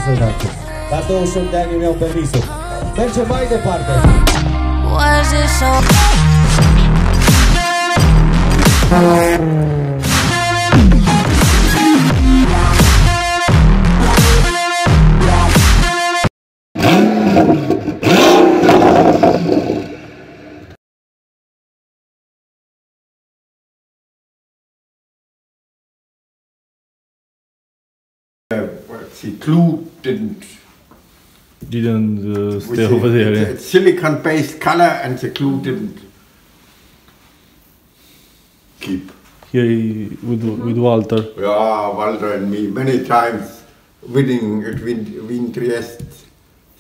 să dați. La 28 de ani îmi iau permisul. Mergem mai departe. Was it so? The glue didn't stay over there. It's silicon-based color, and the glue didn't keep. Here with Walter. Yeah, Walter and me many times winning at Wien Trieste,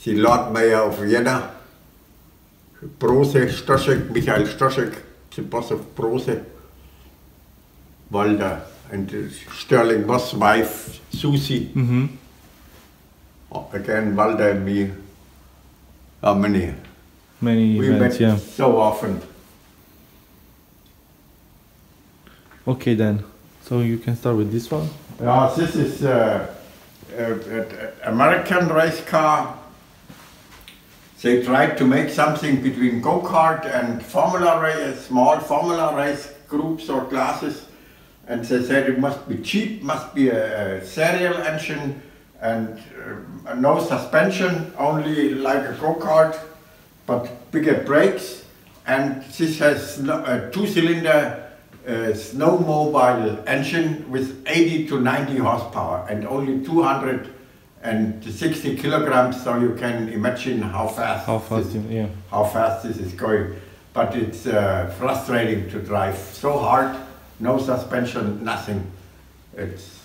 the Lord Mayor of Vienna, Brose Stoschek, Michael Stoschek, the boss of Brose, Walter, and Sterling Moss' wife Susie. Again, Walter and me. How many? Many we events, met yeah. so often. Okay then, so you can start with this one. Yeah, this is an American race car. They tried to make something between go-kart and formula race, small formula race groups or classes, and they said it must be cheap, must be a serial engine, and no suspension, only like a go-kart, but bigger brakes, and this has a two-cylinder snowmobile engine with 80 to 90 horsepower and only 260 kilograms, so you can imagine how fast this is going. But it's frustrating to drive so hard, no suspension, nothing. It's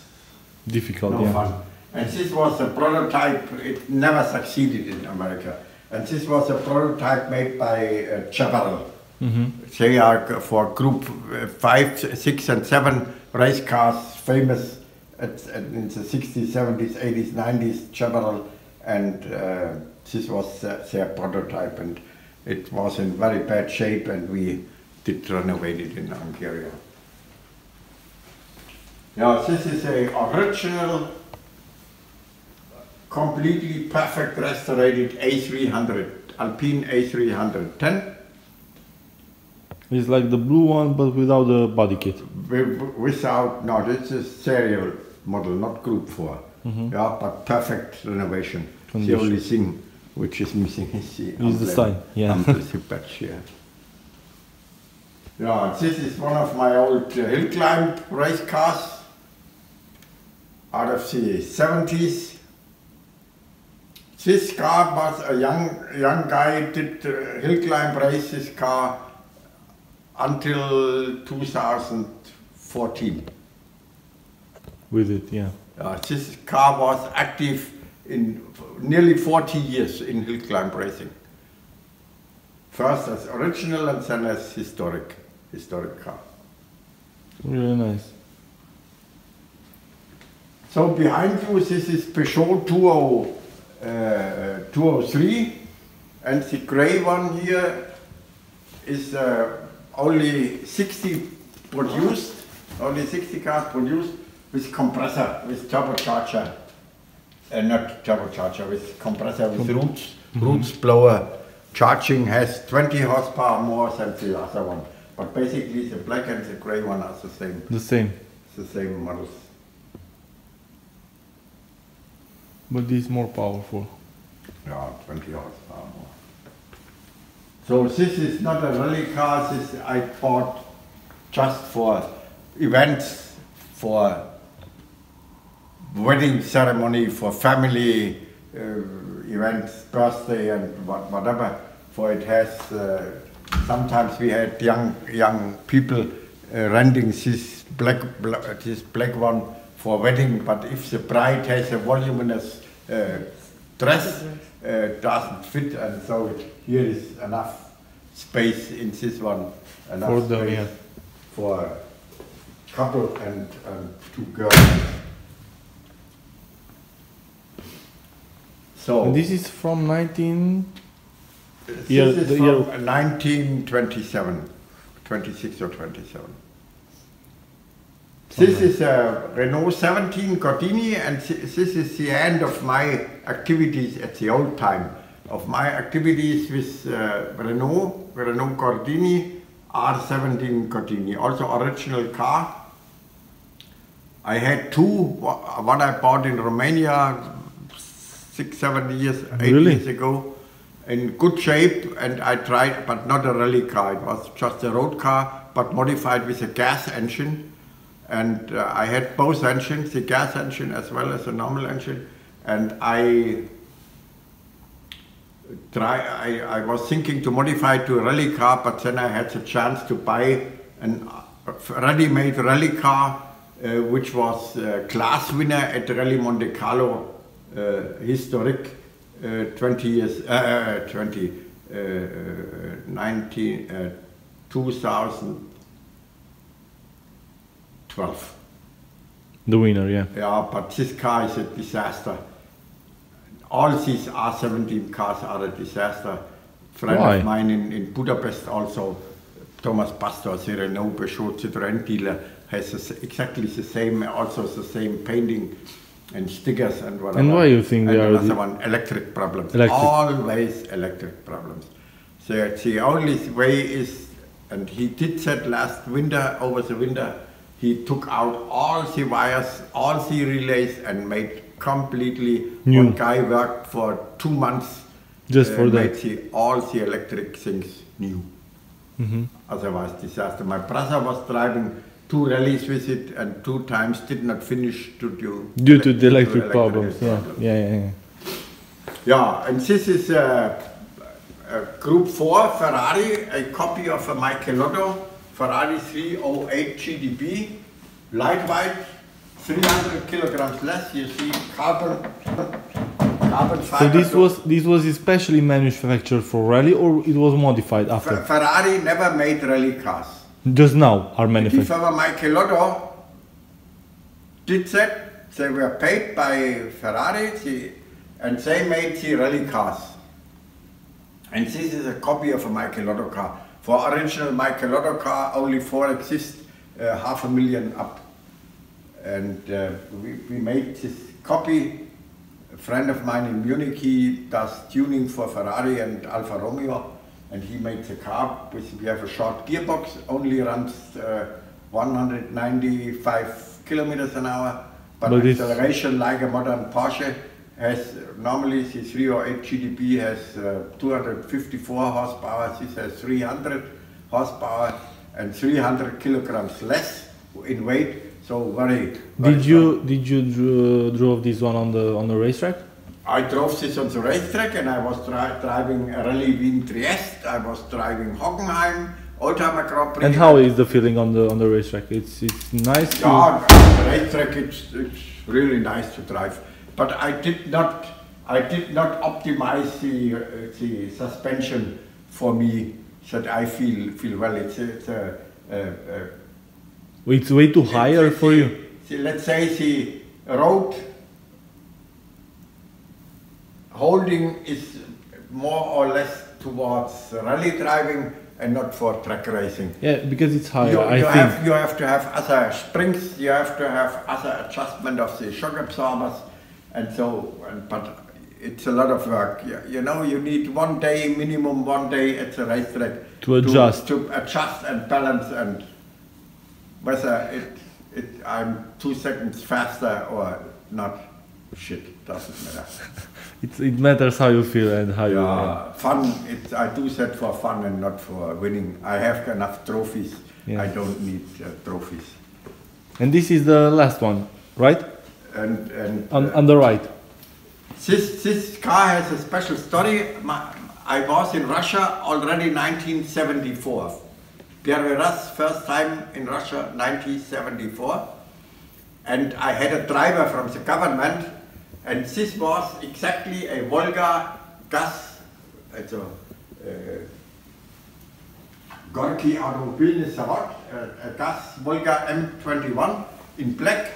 difficult, no fun. And this was a prototype, it never succeeded in America. And this was a prototype made by Chaparral. They are for group 5, 6 and 7 race cars, famous in the 60s, 70s, 80s, 90s, Chaparral. And this was their prototype, and it was in very bad shape, and we did renovate it in Hungary. Yeah, this is a original, completely perfect restored A300, Alpine A310. It's like the blue one, but without the body kit. Without, no, it's a serial model, not Group 4. Yeah, but perfect renovation. The only thing which is missing is the sign, yeah. The patch, yeah. Yeah, this is one of my old hill climb race cars out of the 70s. This car was a young guy, did hill climb race this car until 2014. With it, yeah. This car was active in nearly 40 years in hill climb racing. First as original and then as historic car. Really nice. So behind you, this is Peugeot 203, and the gray one here is only 60 produced, only 60 cars produced with compressor, with turbocharger, not turbocharger, with compressor with roots blower. Charging has 20 horsepower more than the other one, but basically the black and the gray one are the same. The same. The same models. But this is more powerful. Yeah, 20 horsepower more. So this is not a rally car, this I bought just for events, for wedding ceremony, for family events, birthday and whatever. For it has, sometimes we had young people renting this black one for wedding, but if the bride has a voluminous dress, doesn't fit, and so here is enough space in this one, enough for space them, for a couple and 2 girls. So and this is from 19. This is from 1927, 26 or 27. This is a Renault 17 Gordini, and this is the end of my activities at the old time. Of my activities with Renault Gordini, R17 Gordini, also original car. I had two, one I bought in Romania 6, 7 years, 8 years ago, in good shape, and I tried, but not a rally car, it was just a road car, but modified with a gas engine. And I had both engines, the gas engine as well as the normal engine, and I was thinking to modify it to a rally car, but then I had the chance to buy a ready-made rally car, which was class winner at the Rally Monte Carlo historic 2012. The winner, yeah. Yeah, but this car is a disaster. All these R17 cars are a disaster. Friend of mine in Budapest also, Thomas Pastor, the Renault Peugeot Citroën dealer, has exactly the same, also the same painting and stickers and whatever. And why you think and they are another one, electric problems. Always electric problems. So the only way is, and he did that last winter, over the winter, he took out all the wires, all the relays, and made completely new. One guy worked for 2 months just for that. Made all the electric things new. Otherwise disaster. My brother was driving 2 rallies with it, and 2 times did not finish due to the electric problems. Yeah, and this is a Group 4 Ferrari, a copy of a Michelotto Ferrari 308 GDB, lightweight, 300 kilograms less. You see carbon fiber. So this was especially manufactured for rally, or it was modified after? Ferrari never made rally cars. Just now are manufactured. Before Michelotto did that, they were paid by Ferrari, and they made the rally cars. And this is a copy of a Michelotto car. For original Michelotto car, only 4 exist, 500,000 up. And we made this copy. A friend of mine in Munich, he does tuning for Ferrari and Alfa Romeo, and he made the car. We have a short gearbox, only runs 195 kilometers an hour, but acceleration like a modern Porsche. Has normally the 308 GDB has 254 horsepower. This has 300 horsepower and 300 kilograms less in weight. So very. Did you drove this one on the racetrack? I drove this on the racetrack, and I was driving Rallye Wien Trieste. I was driving Hockenheim, Oldtimer Grand Prix. And how is the feeling on the racetrack? It's nice. Yeah, on the racetrack it's really nice to drive. But I did not optimize the suspension for me that I feel well. It's way too higher for you. Let's say the road holding is more or less towards rally driving and not for track racing. Yeah, because it's higher. You have to have other springs. You have to have other adjustment of the shock absorbers. And so, but it's a lot of work. You know, you need minimum one day at the racetrack to adjust and balance, and whether I'm 2 seconds faster or not, shit, doesn't matter. It matters how you feel and how you. Fun. I do that for fun and not for winning. I have enough trophies. Yeah. I don't need trophies. And this is the last one, right? And on the right. This car has a special story. I was in Russia already 1974. Pierre Verras, first time in Russia, 1974. And I had a driver from the government, and this was exactly a Volga gas, Gorky Automobilny Zavod, a gas Volga M21 in black.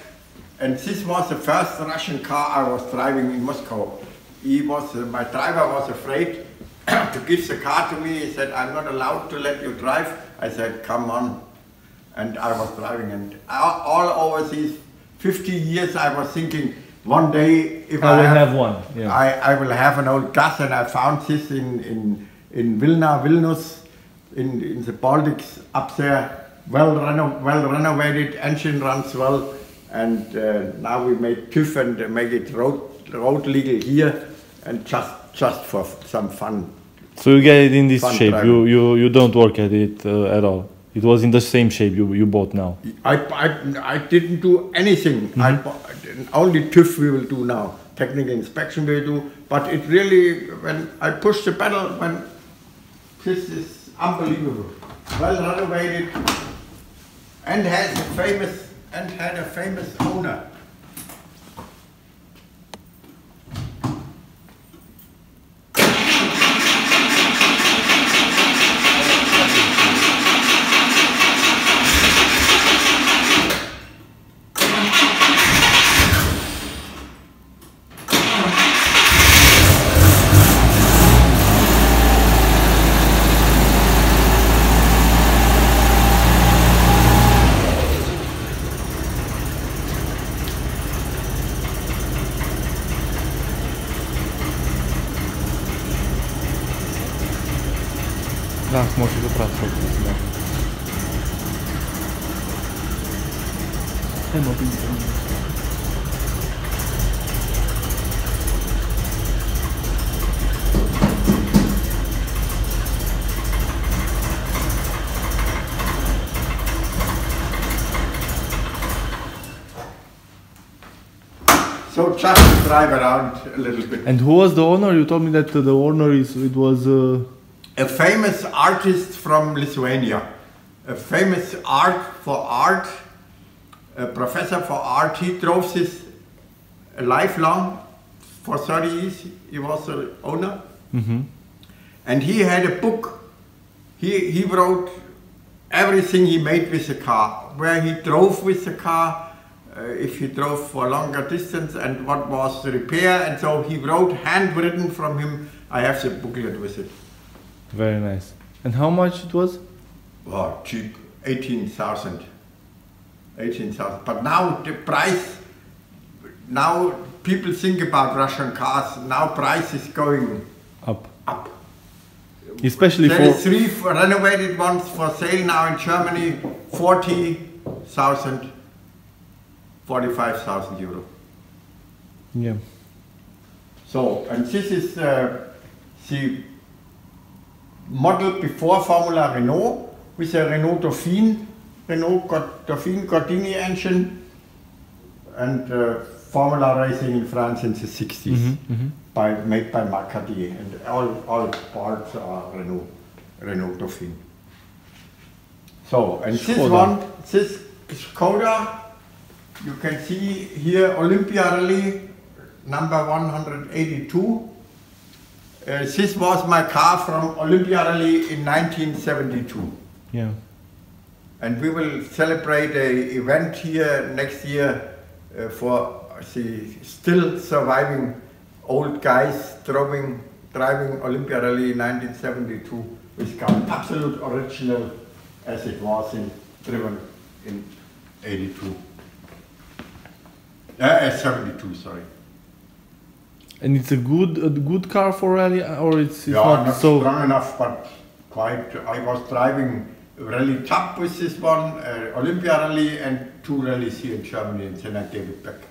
And this was the first Russian car I was driving in Moscow. My driver was afraid to give the car to me. He said, I'm not allowed to let you drive. I said, come on. and I was driving, and all over these 50 years I was thinking, one day if I will have one. Yeah. I will have an old gas, and I found this in Vilnius, in the Baltics up there, well renovated, engine runs well, and now we make TÜV and make it road legal here, and just for some fun. So you get it in this Fun shape. driving. You don't work at it at all. It was in the same shape you bought now. I didn't do anything. Only TÜV we will do now. Technical inspection we will do. But it really, when I push the pedal, when this is unbelievable. Well renovated, and had a famous owner. Tak, może do pracy. So just drive around a little bit. And who was the owner? You told me that the owner was a famous artist from Lithuania, a famous art, a professor for art. He drove this lifelong, for 30 years he was the owner. And he had a book. He wrote everything he made with the car, where he drove with the car, if he drove for longer distance, and what was the repair. And so he wrote, handwritten from him. I have the booklet with it. very nice. And how much it was? Oh, cheap, 18,000. 18,000. But now the price, now people think about Russian cars, now price is going Up. up. Especially There for... is 3 renovated ones for sale now in Germany, 40,000, 45,000 euro. Yeah. So, and this is the model before Formula Renault, with a Renault Dauphine Gordini engine, and Formula racing in France in the 60s, made by Macadier, and all parts are Renault Dauphine. So, and this one, this Skoda, you can see here Olympia Rally number 182. This was my car from Olympia Rally in 1972. Yeah. And we will celebrate an event here next year for the still surviving old guys driving Olympia Rally in 1972 with car, absolute original as it was driven in 82. 72, sorry. And it's a good car for rally, or it's not so strong enough, but quite. I was driving Rally Top with this one, Olympia Rally, and 2 rallies here in Germany, and then I gave it back.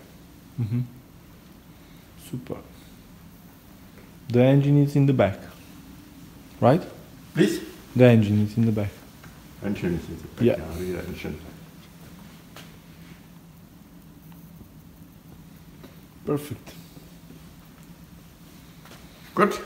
Super. The engine is in the back, right? Please? The engine is in the back. Engine is in the back. Yeah. Rear engine. Perfect. Good.